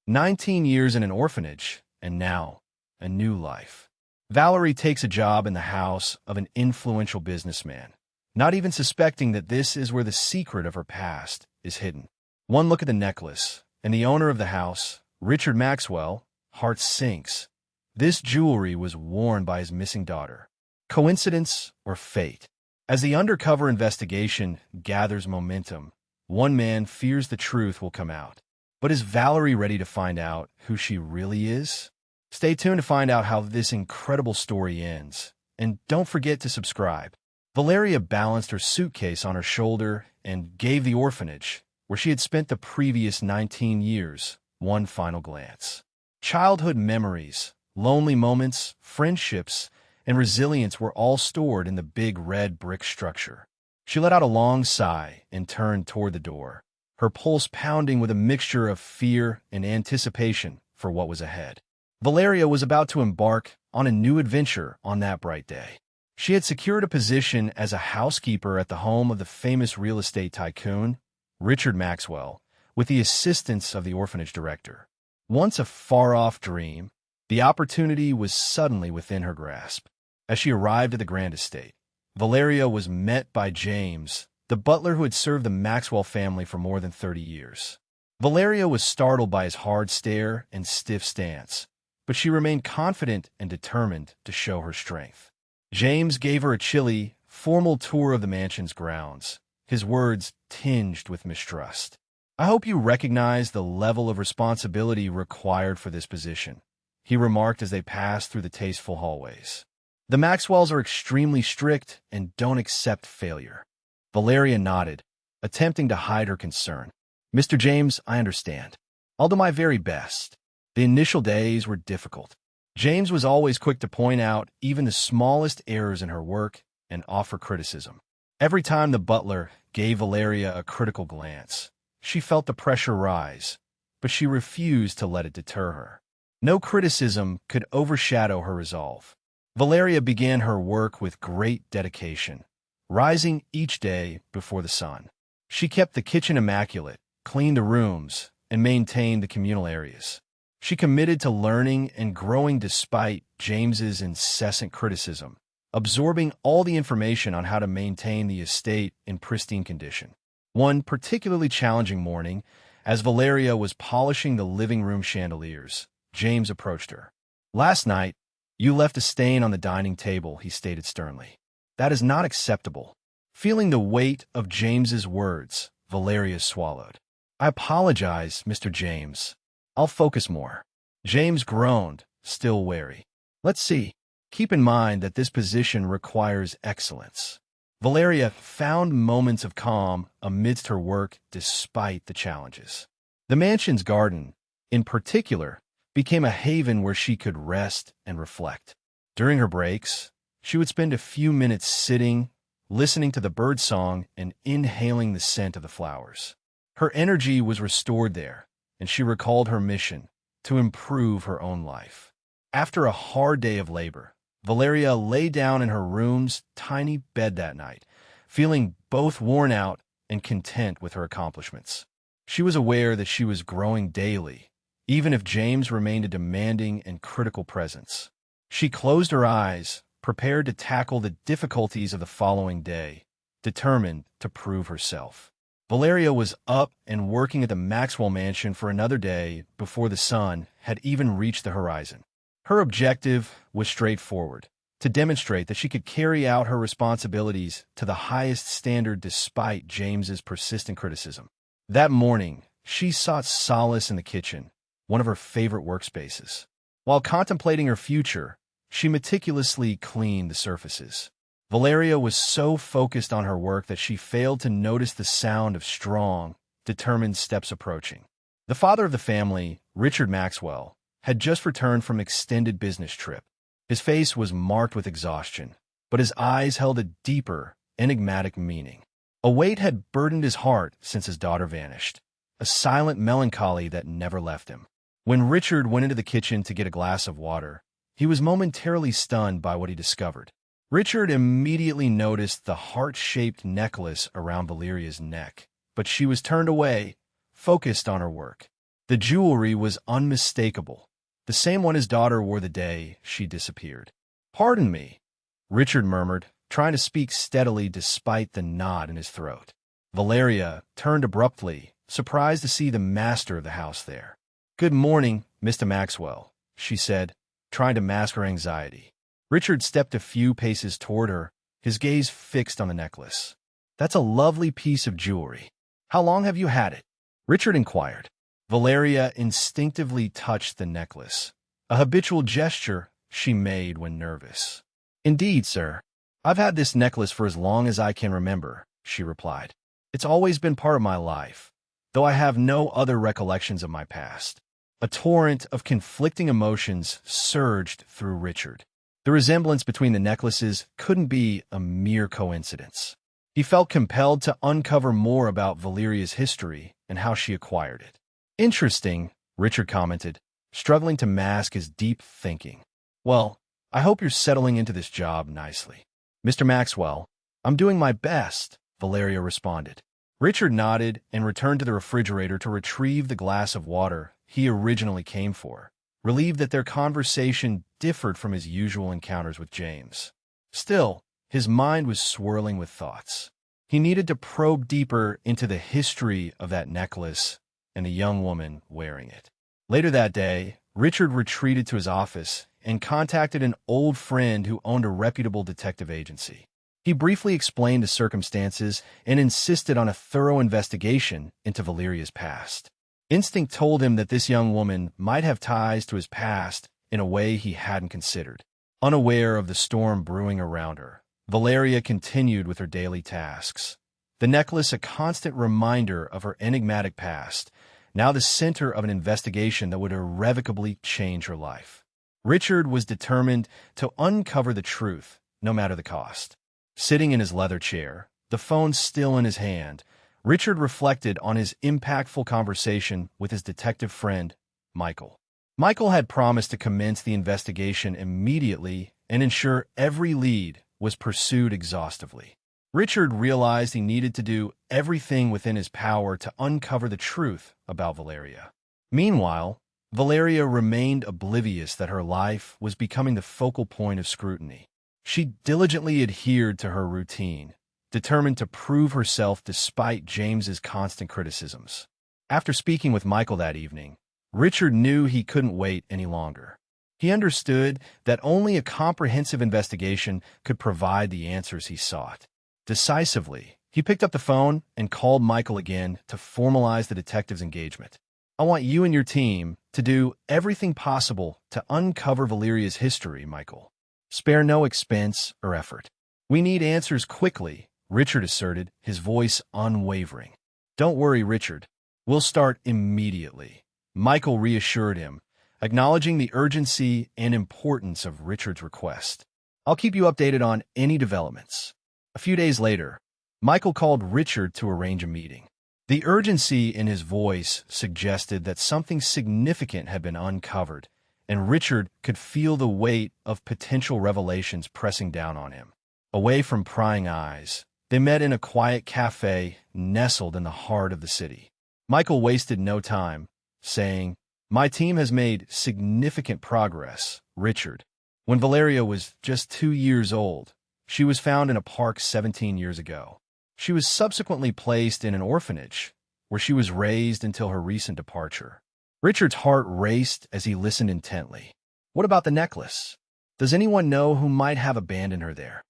19 years in an orphanage, and now, a new life. Valerie takes a job in the house of an influential businessman, not even suspecting that this is where the secret of her past is hidden. One look at the necklace, and the owner of the house, Richard Maxwell, heart sinks. This jewelry was worn by his missing daughter. Coincidence or fate? As the undercover investigation gathers momentum, one man fears the truth will come out. But is Valerie ready to find out who she really is? Stay tuned to find out how this incredible story ends. And don't forget to subscribe. Valeria balanced her suitcase on her shoulder and gave the orphanage, where she had spent the previous 19 years, one final glance. Childhood memories, lonely moments, friendships, and resilience were all stored in the big red brick structure. She let out a long sigh and turned toward the door, her pulse pounding with a mixture of fear and anticipation for what was ahead. Valeria was about to embark on a new adventure on that bright day. She had secured a position as a housekeeper at the home of the famous real estate tycoon, Richard Maxwell, with the assistance of the orphanage director. Once a far-off dream, the opportunity was suddenly within her grasp. As she arrived at the grand estate, Valeria was met by James, the butler who had served the Maxwell family for more than 30 years. Valeria was startled by his hard stare and stiff stance, but she remained confident and determined to show her strength. James gave her a chilly, formal tour of the mansion's grounds, his words tinged with mistrust. "I hope you recognize the level of responsibility required for this position," he remarked as they passed through the tasteful hallways. "The Maxwells are extremely strict and don't accept failure." Valeria nodded, attempting to hide her concern. "Mr. James, I understand. I'll do my very best." The initial days were difficult. James was always quick to point out even the smallest errors in her work and offer criticism. Every time the butler gave Valeria a critical glance, she felt the pressure rise, but she refused to let it deter her. No criticism could overshadow her resolve. Valeria began her work with great dedication, rising each day before the sun. She kept the kitchen immaculate, cleaned the rooms, and maintained the communal areas. She committed to learning and growing despite James's incessant criticism, absorbing all the information on how to maintain the estate in pristine condition. One particularly challenging morning, as Valeria was polishing the living room chandeliers, James approached her. "Last night, you left a stain on the dining table," he stated sternly. "That is not acceptable." Feeling the weight of James's words, Valeria swallowed. "I apologize, Mr. James. I'll focus more." James groaned, still wary. "Let's see. Keep in mind that this position requires excellence." Valeria found moments of calm amidst her work despite the challenges. The mansion's garden, in particular, became a haven where she could rest and reflect. During her breaks, she would spend a few minutes sitting, listening to the birdsong and inhaling the scent of the flowers. Her energy was restored there, and she recalled her mission to improve her own life. After a hard day of labor, Valeria lay down in her room's tiny bed that night, feeling both worn out and content with her accomplishments. She was aware that she was growing daily, even if James remained a demanding and critical presence. She closed her eyes, prepared to tackle the difficulties of the following day, determined to prove herself. Valeria was up and working at the Maxwell mansion for another day before the sun had even reached the horizon. Her objective was straightforward: to demonstrate that she could carry out her responsibilities to the highest standard despite James's persistent criticism. That morning, she sought solace in the kitchen, one of her favorite workspaces. While contemplating her future, she meticulously cleaned the surfaces. Valeria was so focused on her work that she failed to notice the sound of strong, determined steps approaching. The father of the family, Richard Maxwell, had just returned from an extended business trip. His face was marked with exhaustion, but his eyes held a deeper, enigmatic meaning. A weight had burdened his heart since his daughter vanished, a silent melancholy that never left him. When Richard went into the kitchen to get a glass of water, he was momentarily stunned by what he discovered. Richard immediately noticed the heart-shaped necklace around Valeria's neck, but she was turned away, focused on her work. The jewelry was unmistakable, the same one his daughter wore the day she disappeared. "Pardon me," Richard murmured, trying to speak steadily despite the knot in his throat. Valeria turned abruptly, surprised to see the master of the house there. "Good morning, Mr. Maxwell," she said, trying to mask her anxiety. Richard stepped a few paces toward her, his gaze fixed on the necklace. "That's a lovely piece of jewelry. How long have you had it?" Richard inquired. Valeria instinctively touched the necklace, a habitual gesture she made when nervous. "Indeed, sir. I've had this necklace for as long as I can remember," she replied. "It's always been part of my life, though I have no other recollections of my past." A torrent of conflicting emotions surged through Richard. The resemblance between the necklaces couldn't be a mere coincidence. He felt compelled to uncover more about Valeria's history and how she acquired it. "Interesting," Richard commented, struggling to mask his deep thinking. "Well, I hope you're settling into this job nicely." "Mr. Maxwell, I'm doing my best," Valeria responded. Richard nodded and returned to the refrigerator to retrieve the glass of water he originally came for, relieved that their conversation differed from his usual encounters with James. Still, his mind was swirling with thoughts. He needed to probe deeper into the history of that necklace and the young woman wearing it. Later that day, Richard retreated to his office and contacted an old friend who owned a reputable detective agency. He briefly explained the circumstances and insisted on a thorough investigation into Valeria's past. Instinct told him that this young woman might have ties to his past in a way he hadn't considered. Unaware of the storm brewing around her, Valeria continued with her daily tasks. The necklace a constant reminder of her enigmatic past, now the center of an investigation that would irrevocably change her life. Richard was determined to uncover the truth, no matter the cost. Sitting in his leather chair, the phone still in his hand, Richard reflected on his impactful conversation with his detective friend, Michael. Michael had promised to commence the investigation immediately and ensure every lead was pursued exhaustively. Richard realized he needed to do everything within his power to uncover the truth about Valeria. Meanwhile, Valeria remained oblivious that her life was becoming the focal point of scrutiny. She diligently adhered to her routine, determined to prove herself despite James's constant criticisms. After speaking with Michael that evening, Richard knew he couldn't wait any longer. He understood that only a comprehensive investigation could provide the answers he sought. Decisively, he picked up the phone and called Michael again to formalize the detective's engagement. "I want you and your team to do everything possible to uncover Valeria's history, Michael. Spare no expense or effort. We need answers quickly," Richard asserted, his voice unwavering. "Don't worry, Richard. We'll start immediately," Michael reassured him, acknowledging the urgency and importance of Richard's request. "I'll keep you updated on any developments." A few days later, Michael called Richard to arrange a meeting. The urgency in his voice suggested that something significant had been uncovered, and Richard could feel the weight of potential revelations pressing down on him. Away from prying eyes, they met in a quiet cafe nestled in the heart of the city. Michael wasted no time, saying, "My team has made significant progress, Richard. When Valeria was just 2 years old, she was found in a park 17 years ago. She was subsequently placed in an orphanage, where she was raised until her recent departure." Richard's heart raced as he listened intently. "What about the necklace? Does anyone know who might have abandoned her there?"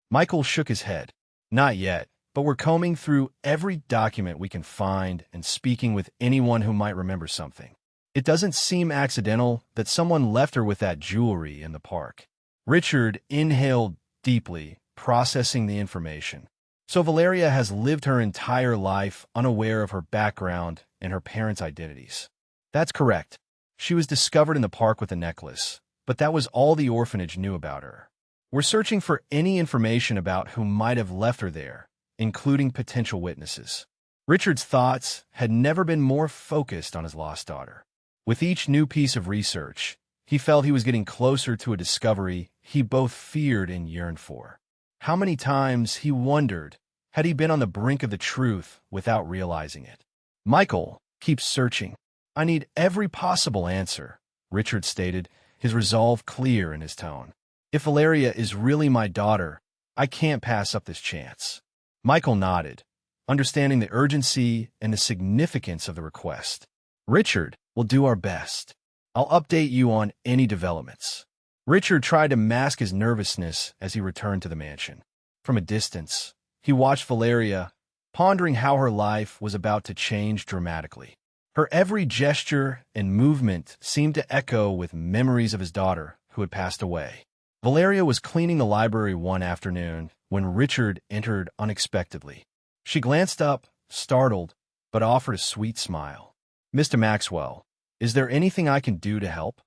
Michael shook his head. "Not yet, but we're combing through every document we can find and speaking with anyone who might remember something. It doesn't seem accidental that someone left her with that jewelry in the park." Richard inhaled deeply, processing the information. "So Valeria has lived her entire life unaware of her background and her parents' identities." "That's correct. She was discovered in the park with a necklace, but that was all the orphanage knew about her. We're searching for any information about who might have left her there, including potential witnesses." Richard's thoughts had never been more focused on his lost daughter. With each new piece of research, he felt he was getting closer to a discovery he both feared and yearned for. How many times, he wondered, had he been on the brink of the truth without realizing it? "Michael, keep searching. I need every possible answer, Richard stated, his resolve clear in his tone. If Valeria is really my daughter, I can't pass up this chance. Michael nodded, understanding the urgency and the significance of the request. Richard, we'll do our best. I'll update you on any developments. Richard tried to mask his nervousness as he returned to the mansion. From a distance, he watched Valeria, pondering how her life was about to change dramatically. Her every gesture and movement seemed to echo with memories of his daughter who had passed away. Valeria was cleaning the library one afternoon when Richard entered unexpectedly. She glanced up, startled, but offered a sweet smile. "Mr. Maxwell, is there anything I can do to help?"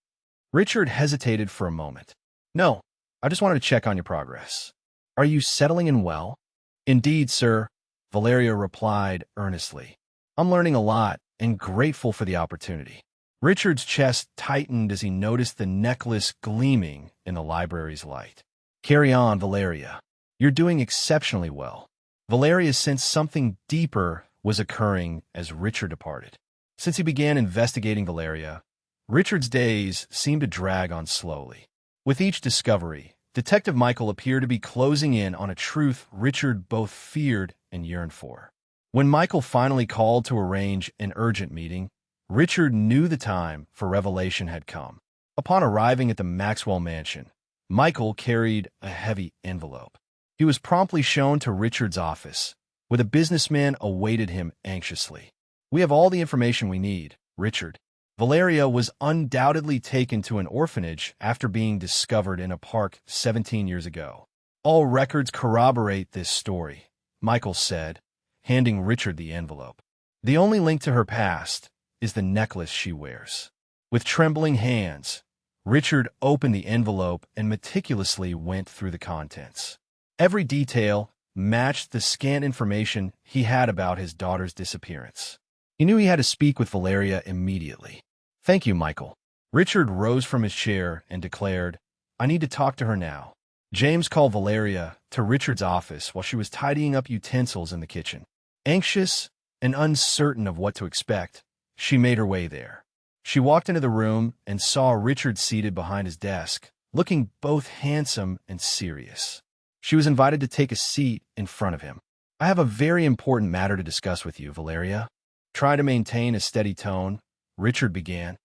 Richard hesitated for a moment. "No, I just wanted to check on your progress. Are you settling in well?" "Indeed, sir," Valeria replied earnestly. "I'm learning a lot and grateful for the opportunity." Richard's chest tightened as he noticed the necklace gleaming in the library's light. "Carry on, Valeria. You're doing exceptionally well." Valeria sensed something deeper was occurring as Richard departed. Since he began investigating Valeria, Richard's days seemed to drag on slowly. With each discovery, Detective Michael appeared to be closing in on a truth Richard both feared and yearned for. When Michael finally called to arrange an urgent meeting, Richard knew the time for revelation had come. Upon arriving at the Maxwell mansion, Michael carried a heavy envelope. He was promptly shown to Richard's office, where the businessman awaited him anxiously. "We have all the information we need, Richard." Valeria was undoubtedly taken to an orphanage after being discovered in a park 17 years ago. "All records corroborate this story," Michael said, handing Richard the envelope. "The only link to her past is the necklace she wears." With trembling hands, Richard opened the envelope and meticulously went through the contents. Every detail matched the scant information he had about his daughter's disappearance. He knew he had to speak with Valeria immediately. "Thank you, Michael." Richard rose from his chair and declared, "I need to talk to her now." James called Valeria to Richard's office while she was tidying up utensils in the kitchen. Anxious and uncertain of what to expect, she made her way there. She walked into the room and saw Richard seated behind his desk, looking both handsome and serious. She was invited to take a seat in front of him. "I have a very important matter to discuss with you, Valeria." Trying to maintain a steady tone, Richard began,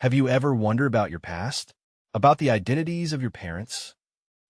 "Have you ever wondered about your past? About the identities of your parents?"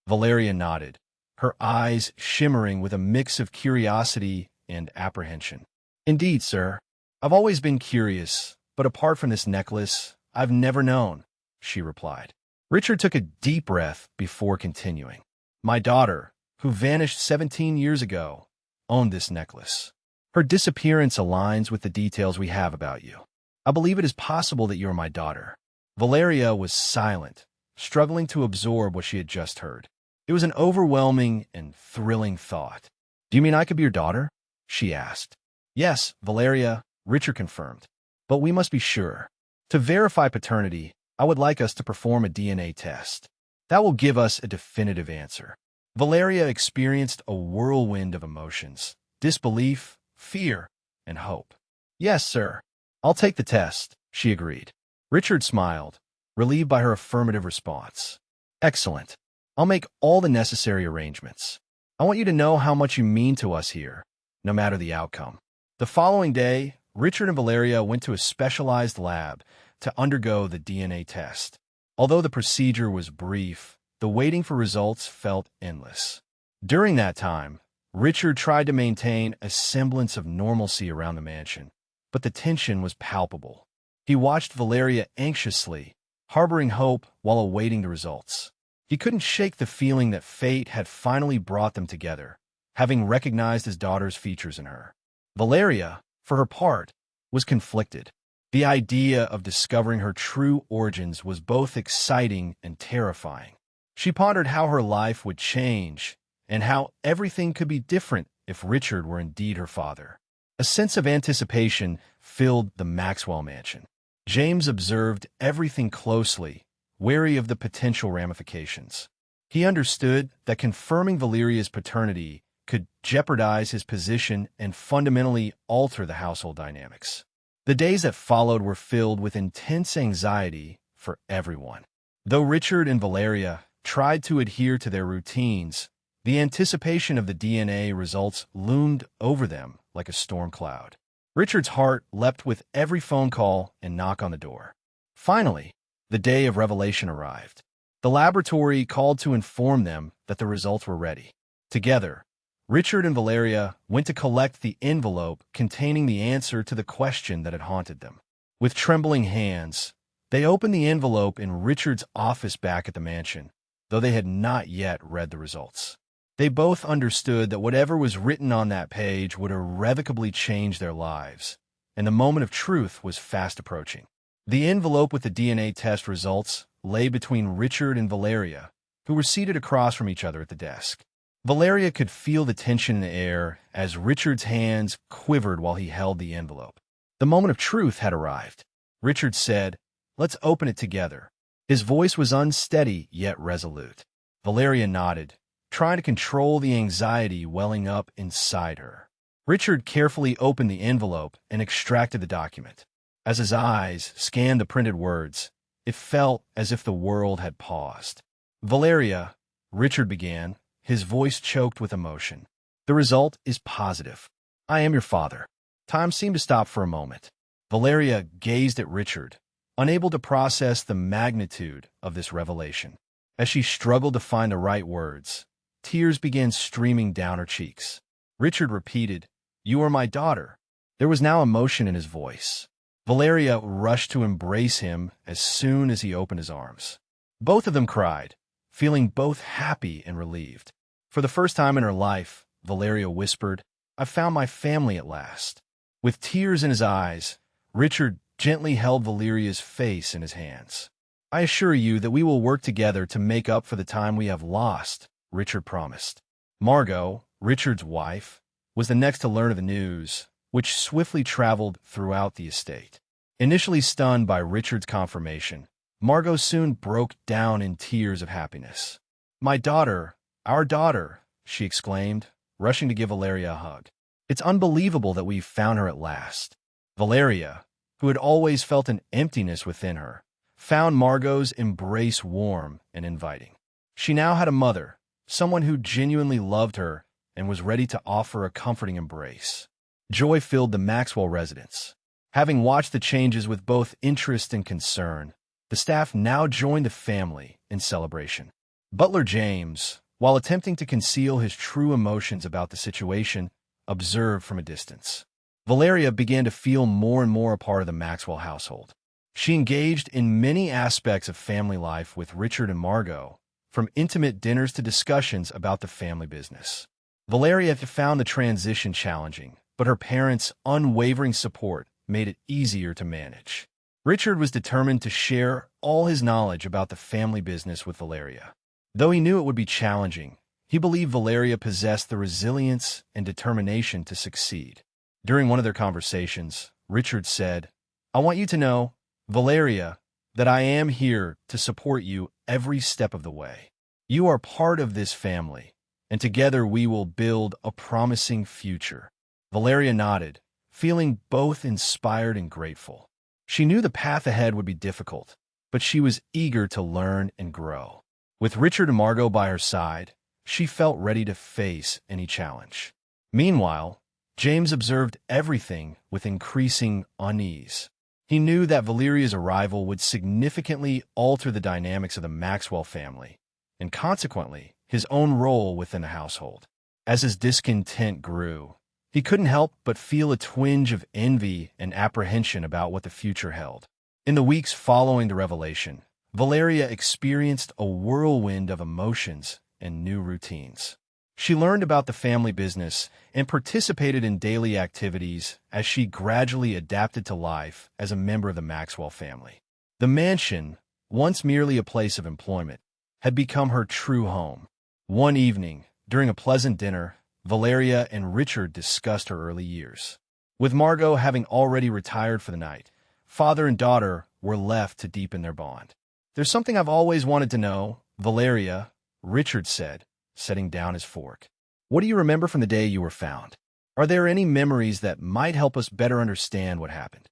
Valeria nodded, her eyes shimmering with a mix of curiosity and apprehension. "Indeed, sir. I've always been curious, but apart from this necklace, I've never known," she replied. Richard took a deep breath before continuing. "My daughter, who vanished 17 years ago, owned this necklace. Her disappearance aligns with the details we have about you. I believe it is possible that you are my daughter." Valeria was silent, struggling to absorb what she had just heard. It was an overwhelming and thrilling thought. "Do you mean I could be your daughter?" she asked. "Yes, Valeria," Richard confirmed. "But we must be sure. To verify paternity, I would like us to perform a DNA test. That will give us a definitive answer." Valeria experienced a whirlwind of emotions: disbelief, fear, and hope. "Yes, sir. I'll take the test," she agreed. Richard smiled, relieved by her affirmative response. "Excellent. I'll make all the necessary arrangements. I want you to know how much you mean to us here, no matter the outcome." The following day, Richard and Valeria went to a specialized lab to undergo the DNA test. Although the procedure was brief, the waiting for results felt endless. During that time, Richard tried to maintain a semblance of normalcy around the mansion, but the tension was palpable. He watched Valeria anxiously, harboring hope while awaiting the results. He couldn't shake the feeling that fate had finally brought them together, having recognized his daughter's features in her. Valeria, for her part, was conflicted. The idea of discovering her true origins was both exciting and terrifying. She pondered how her life would change and how everything could be different if Richard were indeed her father. A sense of anticipation filled the Maxwell mansion. James observed everything closely, wary of the potential ramifications. He understood that confirming Valeria's paternity could jeopardize his position and fundamentally alter the household dynamics. The days that followed were filled with intense anxiety for everyone. Though Richard and Valeria tried to adhere to their routines, the anticipation of the DNA results loomed over them like a storm cloud. Richard's heart leapt with every phone call and knock on the door. Finally, the day of revelation arrived. The laboratory called to inform them that the results were ready. Together, Richard and Valeria went to collect the envelope containing the answer to the question that had haunted them. With trembling hands, they opened the envelope in Richard's office back at the mansion, though they had not yet read the results. They both understood that whatever was written on that page would irrevocably change their lives, and the moment of truth was fast approaching. The envelope with the DNA test results lay between Richard and Valeria, who were seated across from each other at the desk. Valeria could feel the tension in the air as Richard's hands quivered while he held the envelope. The moment of truth had arrived. Richard said, "Let's open it together." His voice was unsteady yet resolute. Valeria nodded, trying to control the anxiety welling up inside her. Richard carefully opened the envelope and extracted the document. As his eyes scanned the printed words, it felt as if the world had paused. "Valeria," Richard began, his voice choked with emotion. "The result is positive. I am your father." Time seemed to stop for a moment. Valeria gazed at Richard, unable to process the magnitude of this revelation. As she struggled to find the right words, tears began streaming down her cheeks. Richard repeated, "You are my daughter." There was now emotion in his voice. Valeria rushed to embrace him as soon as he opened his arms. Both of them cried, feeling both happy and relieved. For the first time in her life, Valeria whispered, "I found my family at last." With tears in his eyes, Richard gently held Valeria's face in his hands. "I assure you that we will work together to make up for the time we have lost," Richard promised. Margot, Richard's wife, was the next to learn of the news, which swiftly traveled throughout the estate. Initially stunned by Richard's confirmation, Margot soon broke down in tears of happiness. "My daughter, our daughter," she exclaimed, rushing to give Valeria a hug. "It's unbelievable that we've found her at last." Valeria, who had always felt an emptiness within her, found Margot's embrace warm and inviting. She now had a mother, someone who genuinely loved her and was ready to offer a comforting embrace. Joy filled the Maxwell residence. Having watched the changes with both interest and concern, the staff now joined the family in celebration. Butler James, while attempting to conceal his true emotions about the situation, observed from a distance. Valeria began to feel more and more a part of the Maxwell household. She engaged in many aspects of family life with Richard and Margot, from intimate dinners to discussions about the family business. Valeria found the transition challenging, but her parents' unwavering support made it easier to manage. Richard was determined to share all his knowledge about the family business with Valeria. Though he knew it would be challenging, he believed Valeria possessed the resilience and determination to succeed. During one of their conversations, Richard said, "I want you to know, Valeria, that I am here to support you every step of the way. You are part of this family, and together we will build a promising future." Valeria nodded, feeling both inspired and grateful. She knew the path ahead would be difficult, but she was eager to learn and grow. With Richard and Margot by her side, she felt ready to face any challenge. Meanwhile, James observed everything with increasing unease. He knew that Valeria's arrival would significantly alter the dynamics of the Maxwell family, and consequently, his own role within the household. As his discontent grew, he couldn't help but feel a twinge of envy and apprehension about what the future held. In the weeks following the revelation, Valeria experienced a whirlwind of emotions and new routines. She learned about the family business and participated in daily activities as she gradually adapted to life as a member of the Maxwell family. The mansion, once merely a place of employment, had become her true home. One evening, during a pleasant dinner, Valeria and Richard discussed her early years. With Margot having already retired for the night, father and daughter were left to deepen their bond. "There's something I've always wanted to know, Valeria," Richard said, setting down his fork. "What do you remember from the day you were found? Are there any memories that might help us better understand what happened?"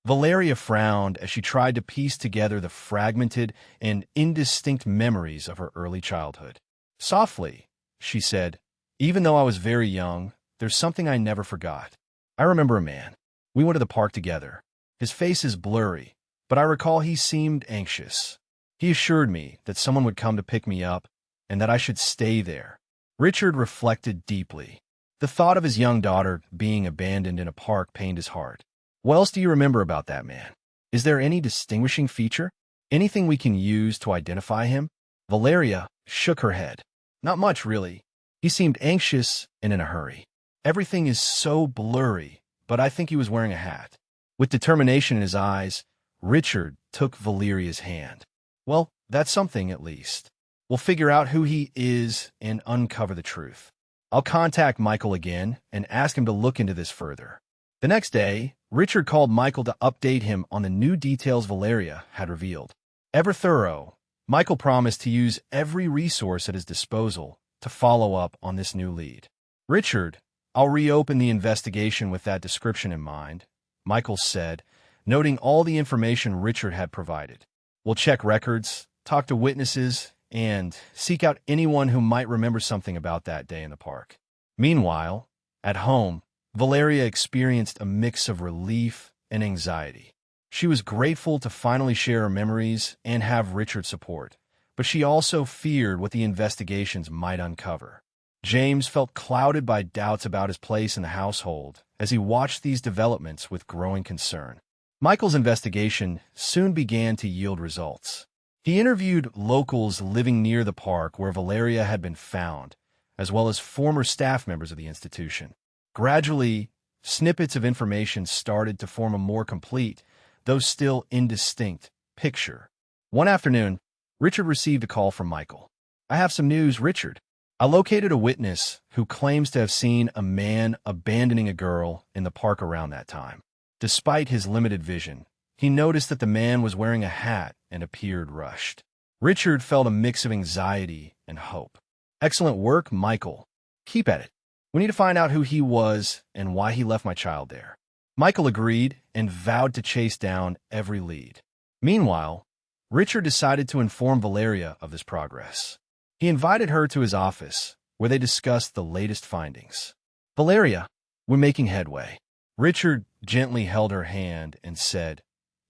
Valeria frowned as she tried to piece together the fragmented and indistinct memories of her early childhood. Softly, she said, "Even though I was very young, there's something I never forgot. I remember a man. We went to the park together. His face is blurry, but I recall he seemed anxious. He assured me that someone would come to pick me up and that I should stay there." Richard reflected deeply. The thought of his young daughter being abandoned in a park pained his heart. "What else do you remember about that man? Is there any distinguishing feature? Anything we can use to identify him?" Valeria shook her head. "Not much, really. He seemed anxious and in a hurry. Everything is so blurry, but I think he was wearing a hat." With determination in his eyes, Richard took Valeria's hand. "Well, that's something, at least. We'll figure out who he is and uncover the truth. I'll contact Michael again and ask him to look into this further." The next day, Richard called Michael to update him on the new details Valeria had revealed. Ever thorough, Michael promised to use every resource at his disposal to follow up on this new lead. "Richard, I'll reopen the investigation with that description in mind," Michael said, noting all the information Richard had provided. "We'll check records, talk to witnesses, and seek out anyone who might remember something about that day in the park." Meanwhile, at home, Valeria experienced a mix of relief and anxiety. She was grateful to finally share her memories and have Richard's support, but she also feared what the investigations might uncover. James felt clouded by doubts about his place in the household as he watched these developments with growing concern. Michael's investigation soon began to yield results. He interviewed locals living near the park where Valeria had been found, as well as former staff members of the institution. Gradually, snippets of information started to form a more complete, though still indistinct, picture. One afternoon, Richard received a call from Michael. "I have some news, Richard. I located a witness who claims to have seen a man abandoning a girl in the park around that time. Despite his limited vision, he noticed that the man was wearing a hat and appeared rushed." Richard felt a mix of anxiety and hope. "Excellent work, Michael. Keep at it. We need to find out who he was and why he left my child there." Michael agreed and vowed to chase down every lead. Meanwhile, Richard decided to inform Valeria of this progress. He invited her to his office, where they discussed the latest findings. "Valeria, we're making headway." Richard gently held her hand and said,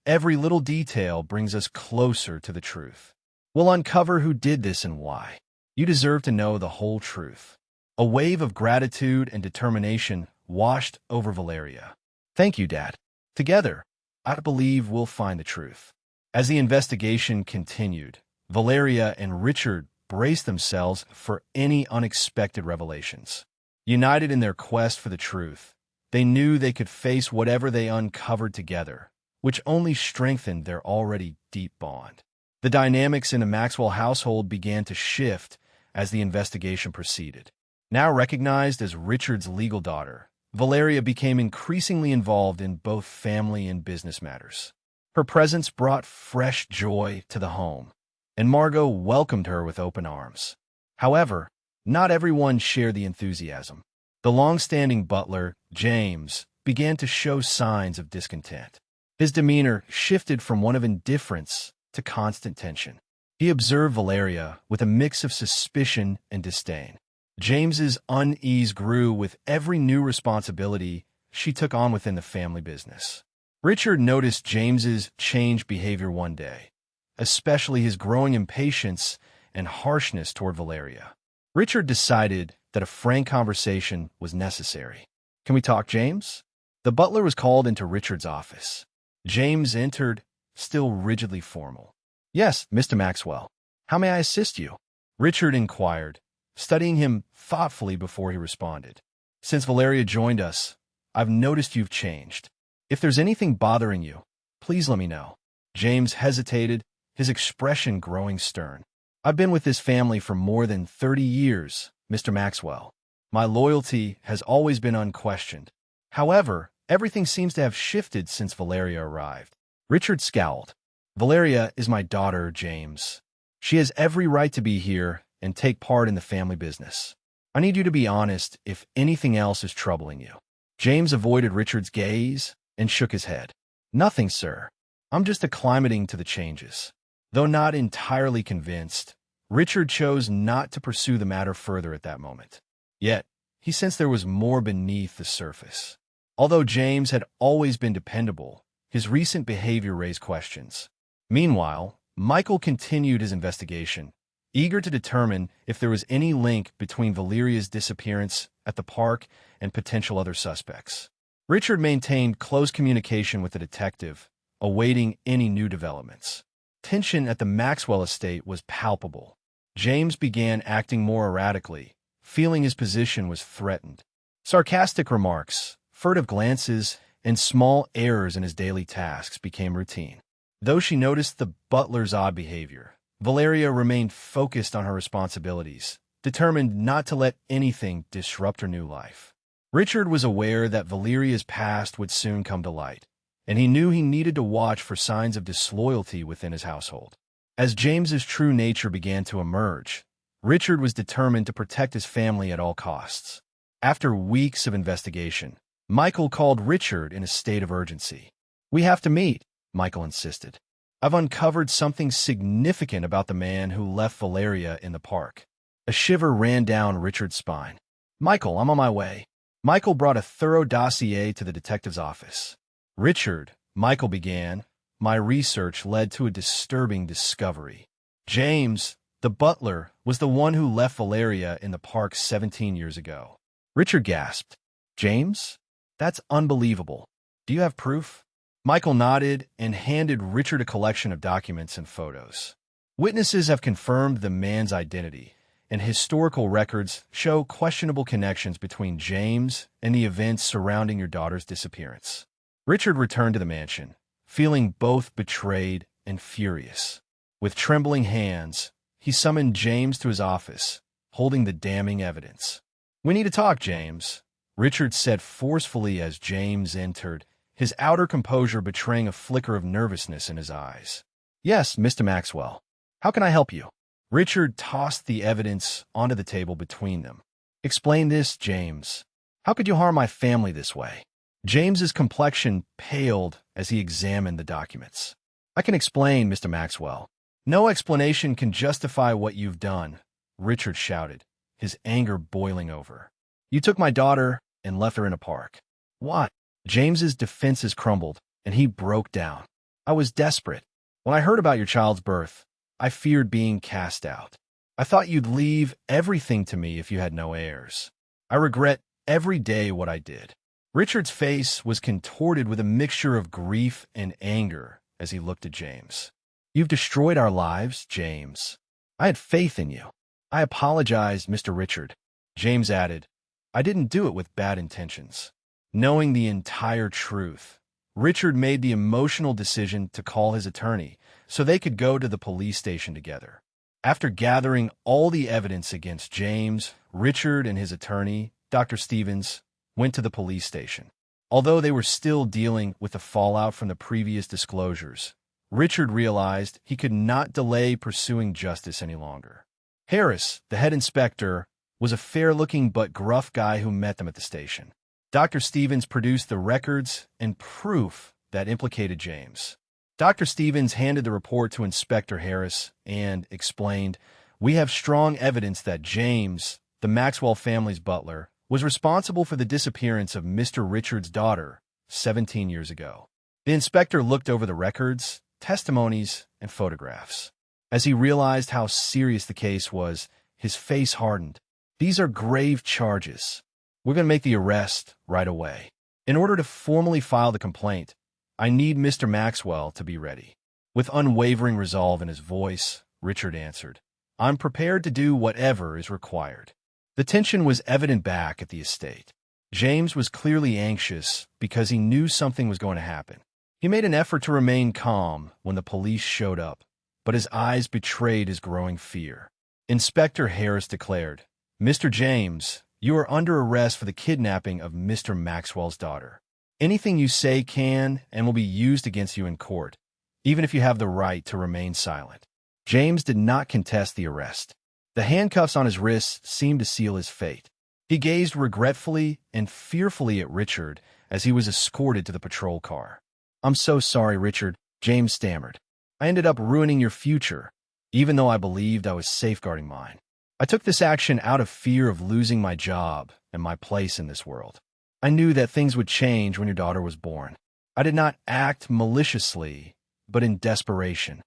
"Every little detail brings us closer to the truth. We'll uncover who did this and why. You deserve to know the whole truth." A wave of gratitude and determination washed over Valeria. "Thank you, Dad. Together, I believe we'll find the truth." As the investigation continued, Valeria and Richard braced themselves for any unexpected revelations. United in their quest for the truth, they knew they could face whatever they uncovered together, which only strengthened their already deep bond. The dynamics in the Maxwell household began to shift as the investigation proceeded. Now recognized as Richard's legal daughter, Valeria became increasingly involved in both family and business matters. Her presence brought fresh joy to the home, and Margot welcomed her with open arms. However, not everyone shared the enthusiasm. The long-standing butler, James, began to show signs of discontent. His demeanor shifted from one of indifference to constant tension. He observed Valeria with a mix of suspicion and disdain. James's unease grew with every new responsibility she took on within the family business. Richard noticed James's changed behavior one day, especially his growing impatience and harshness toward Valeria. Richard decided that a frank conversation was necessary. "Can we talk, James?" The butler was called into Richard's office. James entered, still rigidly formal. "Yes, Mr. Maxwell. How may I assist you?" Richard inquired, studying him thoughtfully before he responded. "Since Valeria joined us, I've noticed you've changed. If there's anything bothering you, please let me know." James hesitated, his expression growing stern. "I've been with this family for more than 30 years, Mr. Maxwell. My loyalty has always been unquestioned. However, everything seems to have shifted since Valeria arrived." Richard scowled. "Valeria is my daughter, James. She has every right to be here and take part in the family business. I need you to be honest if anything else is troubling you." James avoided Richard's gaze and shook his head. Nothing, sir. I'm just acclimating to the changes. Though not entirely convinced, Richard chose not to pursue the matter further at that moment. Yet, he sensed there was more beneath the surface. Although James had always been dependable, his recent behavior raised questions. Meanwhile, Michael continued his investigation, eager to determine if there was any link between Valeria's disappearance at the park and potential other suspects. Richard maintained close communication with the detective, awaiting any new developments. Tension at the Maxwell estate was palpable. James began acting more erratically, feeling his position was threatened. Sarcastic remarks, furtive glances, and small errors in his daily tasks became routine. Though she noticed the butler's odd behavior, Valeria remained focused on her responsibilities, determined not to let anything disrupt her new life. Richard was aware that Valeria's past would soon come to light, and he knew he needed to watch for signs of disloyalty within his household. As James's true nature began to emerge, Richard was determined to protect his family at all costs. After weeks of investigation, Michael called Richard in a state of urgency. "We have to meet," Michael insisted. "I've uncovered something significant about the man who left Valeria in the park." A shiver ran down Richard's spine. "Michael, I'm on my way." Michael brought a thorough dossier to the detective's office. "Richard," Michael began, "my research led to a disturbing discovery. James, the butler, was the one who left Valeria in the park 17 years ago." Richard gasped. "James? That's unbelievable. Do you have proof?" Michael nodded and handed Richard a collection of documents and photos. "Witnesses have confirmed the man's identity, and historical records show questionable connections between James and the events surrounding your daughter's disappearance." Richard returned to the mansion, feeling both betrayed and furious. With trembling hands, he summoned James to his office, holding the damning evidence. "We need to talk, James," Richard said forcefully as James entered, his outer composure betraying a flicker of nervousness in his eyes. "Yes, Mr. Maxwell. How can I help you?" Richard tossed the evidence onto the table between them. "Explain this, James. How could you harm my family this way?" James's complexion paled as he examined the documents. "I can explain, Mr. Maxwell. No explanation can justify what you've done," Richard shouted, his anger boiling over. "You took my daughter and left her in a park." "What?" James's defenses crumbled, and he broke down. "I was desperate. When I heard about your child's birth, I feared being cast out. I thought you'd leave everything to me if you had no heirs. I regret every day what I did." Richard's face was contorted with a mixture of grief and anger as he looked at James. "You've destroyed our lives, James. I had faith in you." "I apologize, Mr. Richard," James added. "I didn't do it with bad intentions." Knowing the entire truth, Richard made the emotional decision to call his attorney so they could go to the police station together. After gathering all the evidence against James, Richard and his attorney, Dr. Stevens, went to the police station. Although they were still dealing with the fallout from the previous disclosures, Richard realized he could not delay pursuing justice any longer. Harris, the head inspector, was a fair-looking but gruff guy who met them at the station. Dr. Stevens produced the records and proof that implicated James. Dr. Stevens handed the report to Inspector Harris and explained, "We have strong evidence that James, the Maxwell family's butler, was responsible for the disappearance of Mr. Richard's daughter 17 years ago." The inspector looked over the records, testimonies, and photographs. As he realized how serious the case was, his face hardened. "These are grave charges. We're going to make the arrest right away. In order to formally file the complaint, I need Mr. Maxwell to be ready." With unwavering resolve in his voice, Richard answered, "I'm prepared to do whatever is required." The tension was evident back at the estate. James was clearly anxious because he knew something was going to happen. He made an effort to remain calm when the police showed up, but his eyes betrayed his growing fear. Inspector Harris declared, "Mr. James, you are under arrest for the kidnapping of Mr. Maxwell's daughter. Anything you say can and will be used against you in court, even if you have the right to remain silent." James did not contest the arrest. The handcuffs on his wrists seemed to seal his fate. He gazed regretfully and fearfully at Richard as he was escorted to the patrol car. I'm so sorry, Richard, James stammered. I ended up ruining your future, even though I believed I was safeguarding mine. I took this action out of fear of losing my job and my place in this world. I knew that things would change when your daughter was born. I did not act maliciously, but in desperation.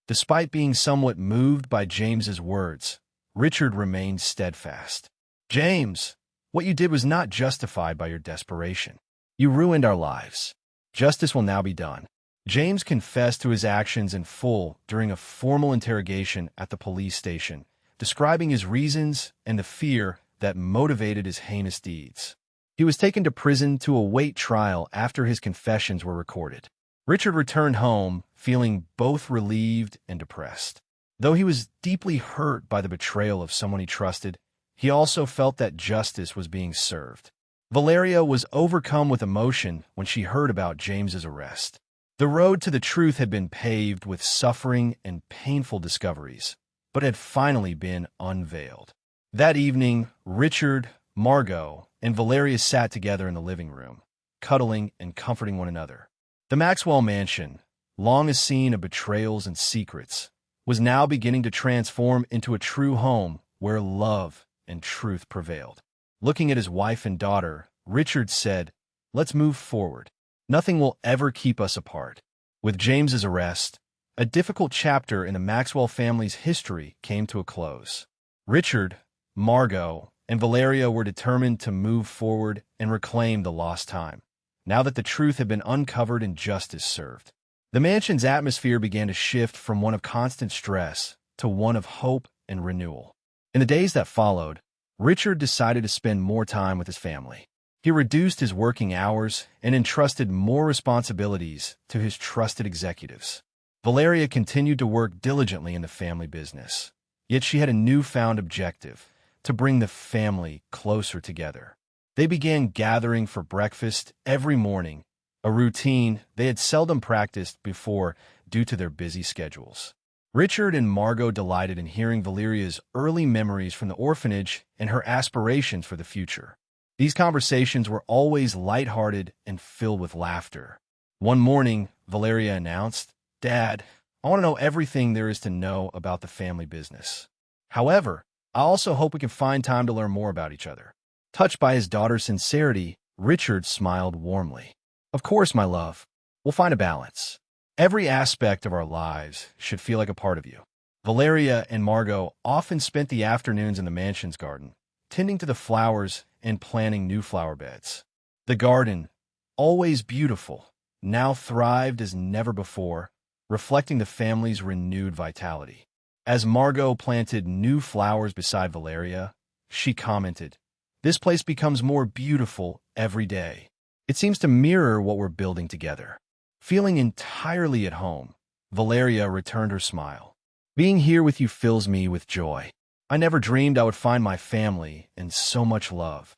Despite being somewhat moved by James's words, Richard remained steadfast. James, what you did was not justified by your desperation. You ruined our lives. Justice will now be done. James confessed to his actions in full during a formal interrogation at the police station, describing his reasons and the fear that motivated his heinous deeds. He was taken to prison to await trial after his confessions were recorded. Richard returned home, feeling both relieved and depressed. Though he was deeply hurt by the betrayal of someone he trusted, he also felt that justice was being served. Valeria was overcome with emotion when she heard about James's arrest. The road to the truth had been paved with suffering and painful discoveries, but had finally been unveiled. That evening, Richard, Margot, and Valeria sat together in the living room, cuddling and comforting one another. The Maxwell mansion, long a scene of betrayals and secrets, was now beginning to transform into a true home where love and truth prevailed. Looking at his wife and daughter, Richard said, "Let's move forward. Nothing will ever keep us apart." With James's arrest, a difficult chapter in the Maxwell family's history came to a close. Richard, Margot, and Valeria were determined to move forward and reclaim the lost time, now that the truth had been uncovered and justice served. The mansion's atmosphere began to shift from one of constant stress to one of hope and renewal. In the days that followed, Richard decided to spend more time with his family. He reduced his working hours and entrusted more responsibilities to his trusted executives. Valeria continued to work diligently in the family business, yet she had a newfound objective: to bring the family closer together. They began gathering for breakfast every morning, a routine they had seldom practiced before due to their busy schedules. Richard and Margot delighted in hearing Valeria's early memories from the orphanage and her aspirations for the future. These conversations were always lighthearted and filled with laughter. One morning, Valeria announced, "Dad, I want to know everything there is to know about the family business. However, I also hope we can find time to learn more about each other." Touched by his daughter's sincerity, Richard smiled warmly. "Of course, my love. We'll find a balance. Every aspect of our lives should feel like a part of you." Valeria and Margot often spent the afternoons in the mansion's garden, tending to the flowers and planting new flower beds. The garden, always beautiful, now thrived as never before, reflecting the family's renewed vitality. As Margot planted new flowers beside Valeria, she commented, "This place becomes more beautiful every day. It seems to mirror what we're building together." Feeling entirely at home, Valeria returned her smile. "Being here with you fills me with joy. I never dreamed I would find my family and so much love."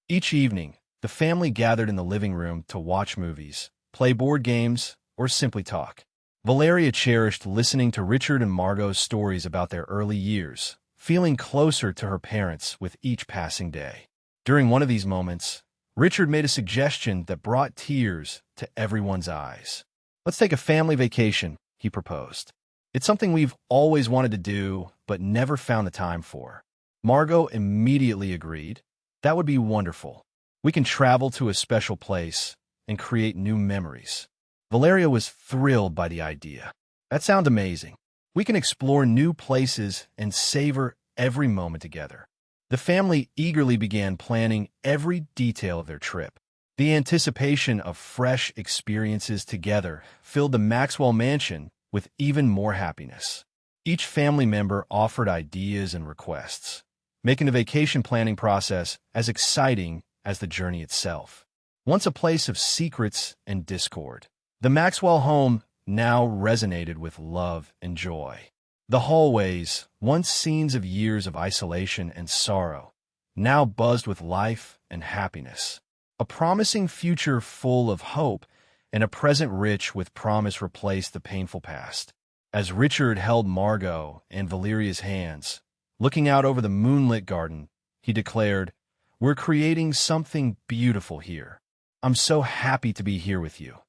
Each evening, the family gathered in the living room to watch movies, play board games, or simply talk. Valeria cherished listening to Richard and Margot's stories about their early years, feeling closer to her parents with each passing day. During one of these moments, Richard made a suggestion that brought tears to everyone's eyes. "Let's take a family vacation," he proposed. "It's something we've always wanted to do, but never found the time for." Margot immediately agreed. "That would be wonderful. We can travel to a special place and create new memories." Valeria was thrilled by the idea. "That sounds amazing. We can explore new places and savor every moment together." The family eagerly began planning every detail of their trip. The anticipation of fresh experiences together filled the Maxwell mansion with even more happiness. Each family member offered ideas and requests, making the vacation planning process as exciting as the journey itself. Once a place of secrets and discord, the Maxwell home now resonated with love and joy. The hallways, once scenes of years of isolation and sorrow, now buzzed with life and happiness. A promising future full of hope and a present rich with promise replaced the painful past. As Richard held Margot and Valeria's hands, looking out over the moonlit garden, he declared, "We're creating something beautiful here. I'm so happy to be here with you.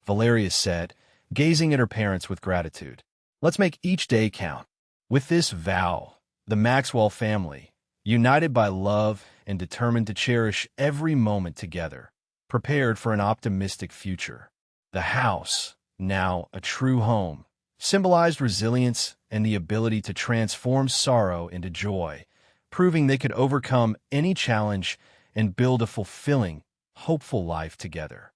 Valeria said, gazing at her parents with gratitude. Let's make each day count. With this vow, the Maxwell family, united by love and determined to cherish every moment together, prepared for an optimistic future. The house, now a true home, symbolized resilience and the ability to transform sorrow into joy, proving they could overcome any challenge and build a fulfilling, hopeful life together.